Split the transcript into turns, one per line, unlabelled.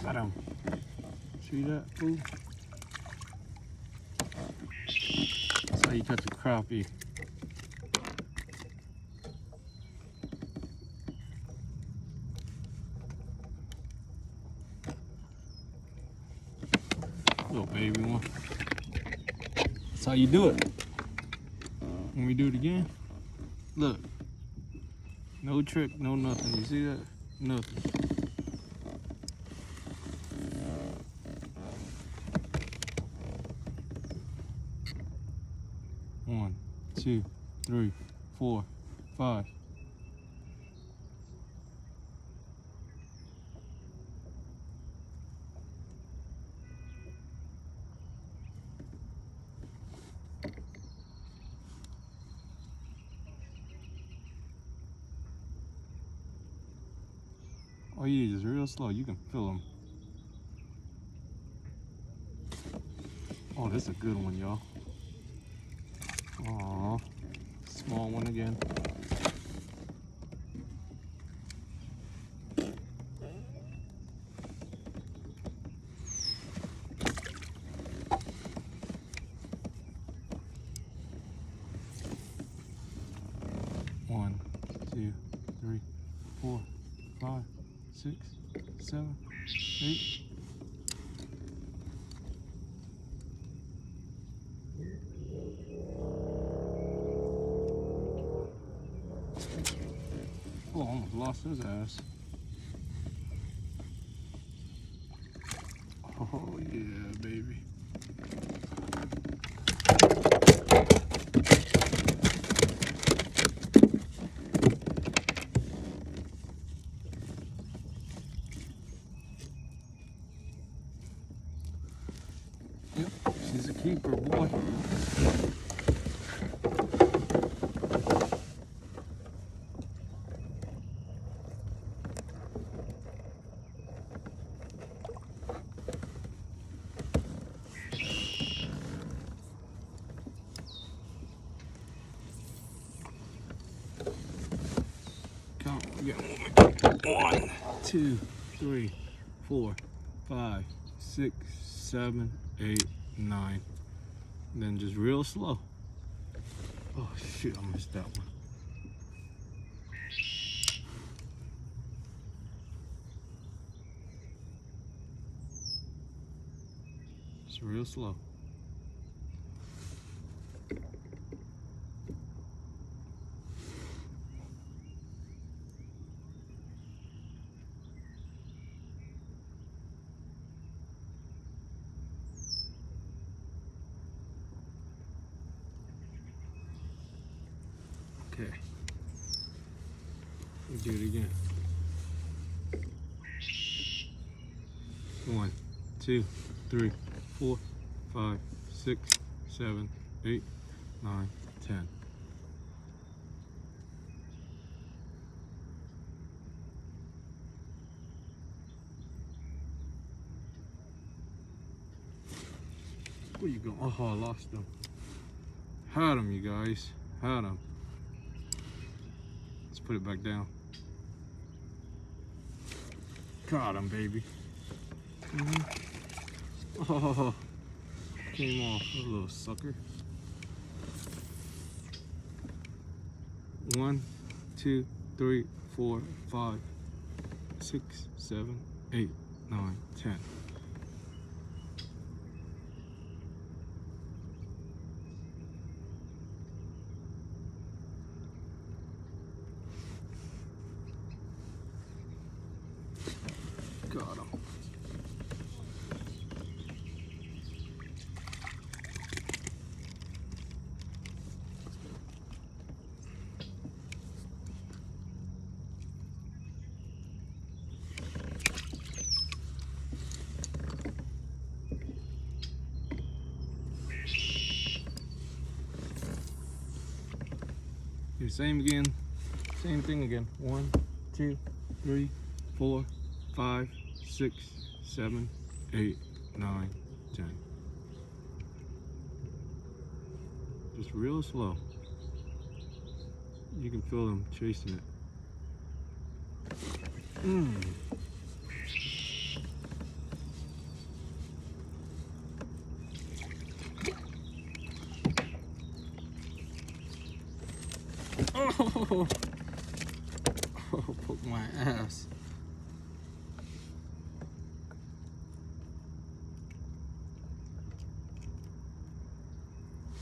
Got him. See that? Ooh. That's how you catch a crappie. Little baby one. That's how you do it. When we do it again, look. No trick, no nothing. You see that? Nothing. One, 2, 3, 4, 5. All you need is real slow. You can feel them. Oh, this is a good one, y'all. Aw, small one again. One, 2, 3, 4, 5, 6, 7, 8. Oh, I almost lost his ass. Oh yeah, baby. Yep, she's a keeper, boy. We got 1, 2, 3, 4, 5, 6, 7, 8, 9. And then just real slow. Oh shoot, I missed that one. Just real slow. Okay, we do it again. 1, 2, 3, 4, 5, 6, 7, 8, 9, 10. Where you going? Oh, I lost him. Had him, you guys. Had him. Let's put it back down. Caught him, baby. Oh, came off, a little sucker. 1, 2, 3, 4, 5, 6, 7, 8, 9, 10. Got him. Do the same again. Same thing again. 1, 2, 3, 4, 5, 6, 7, 8, 9, 10. Just real slow. You can feel them chasing it. Oh, oh, poke my ass.